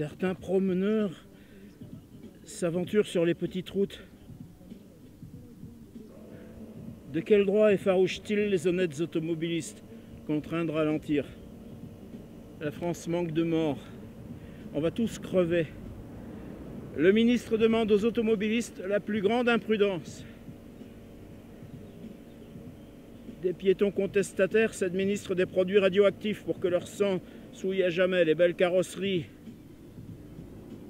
Certains promeneurs s'aventurent sur les petites routes. De quel droit effarouchent-ils les honnêtes automobilistes, contraints de ralentir? La France manque de morts. On va tous crever. Le ministre demande aux automobilistes la plus grande imprudence. Des piétons contestataires s'administrent des produits radioactifs pour que leur sang souille à jamais les belles carrosseries.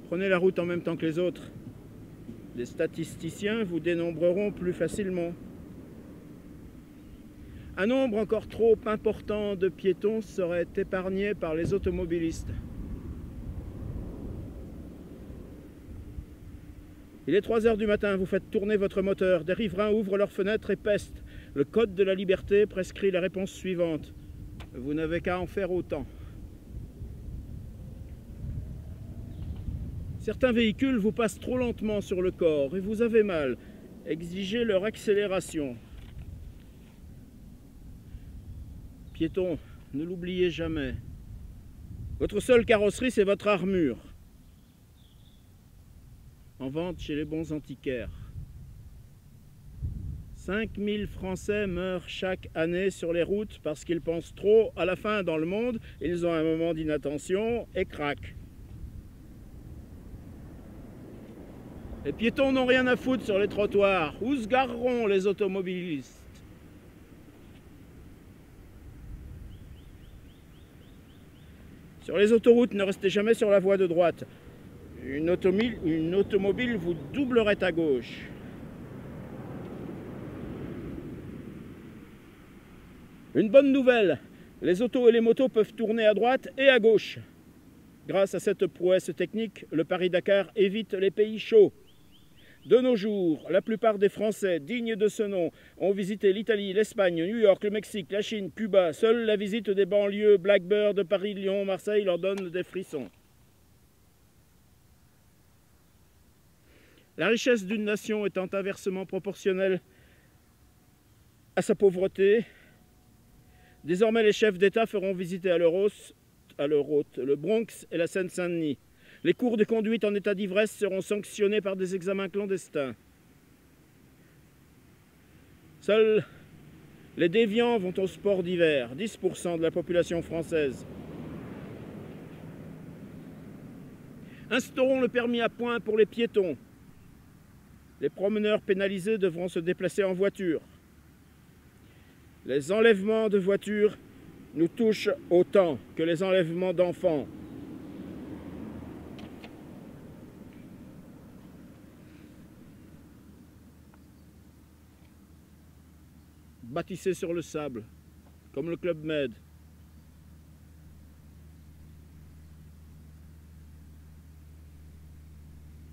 Prenez la route en même temps que les autres. Les statisticiens vous dénombreront plus facilement. Un nombre encore trop important de piétons serait épargné par les automobilistes. Il est 3 heures du matin, vous faites tourner votre moteur. Des riverains ouvrent leurs fenêtres et pestent. Le code de la liberté prescrit la réponse suivante. Vous n'avez qu'à en faire autant. Certains véhicules vous passent trop lentement sur le corps et vous avez mal. Exigez leur accélération. Piétons, ne l'oubliez jamais. Votre seule carrosserie, c'est votre armure. En vente chez les bons antiquaires. 5000 Français meurent chaque année sur les routes parce qu'ils pensent trop à la fin dans le monde. Ils ont un moment d'inattention et craquent. Les piétons n'ont rien à foutre sur les trottoirs. Où se gareront les automobilistes? Sur les autoroutes, ne restez jamais sur la voie de droite. Une automobile vous doublerait à gauche. Une bonne nouvelle, les autos et les motos peuvent tourner à droite et à gauche. Grâce à cette prouesse technique, le Paris-Dakar évite les pays chauds. De nos jours, la plupart des Français dignes de ce nom ont visité l'Italie, l'Espagne, New York, le Mexique, la Chine, Cuba. Seule la visite des banlieues Blackbird de Paris, Lyon, Marseille leur donne des frissons. La richesse d'une nation étant inversement proportionnelle à sa pauvreté, désormais les chefs d'État feront visiter à leur hôte le Bronx et la Seine-Saint-Denis. Les cours de conduite en état d'ivresse seront sanctionnés par des examens clandestins. Seuls les déviants vont au sport d'hiver, 10% de la population française. Instaurons le permis à points pour les piétons. Les promeneurs pénalisés devront se déplacer en voiture. Les enlèvements de voitures nous touchent autant que les enlèvements d'enfants. Bâtissez sur le sable, comme le Club Med.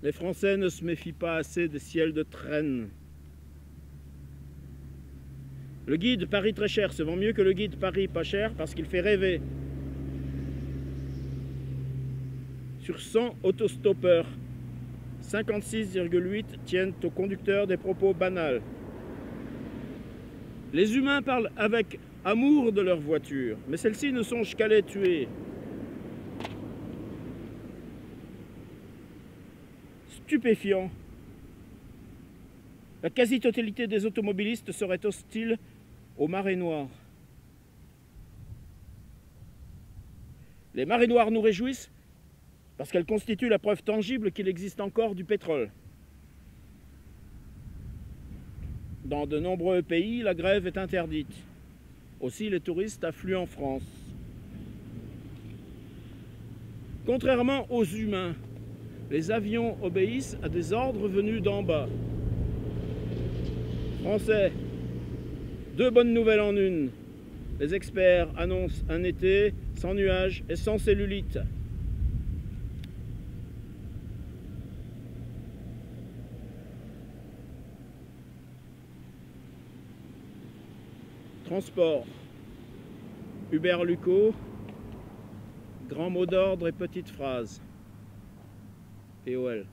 Les Français ne se méfient pas assez des ciels de traîne. Le guide Paris très cher se vend mieux que le guide Paris pas cher parce qu'il fait rêver. Sur 100 autostoppeurs, 56,8 tiennent au conducteur des propos banals. Les humains parlent avec amour de leur voiture, mais celles-ci ne songent qu'à les tuer. Stupéfiant. La quasi-totalité des automobilistes serait hostile aux marées noires. Les marées noires nous réjouissent parce qu'elles constituent la preuve tangible qu'il existe encore du pétrole. Dans de nombreux pays, la grève est interdite. Aussi, les touristes affluent en France. Contrairement aux humains, les avions obéissent à des ordres venus d'en bas. Français, 2 bonnes nouvelles en une. Les experts annoncent un été sans nuages et sans cellulite. Transport. Hubert Lucot. Grand mot d'ordre et petite phrase. POL.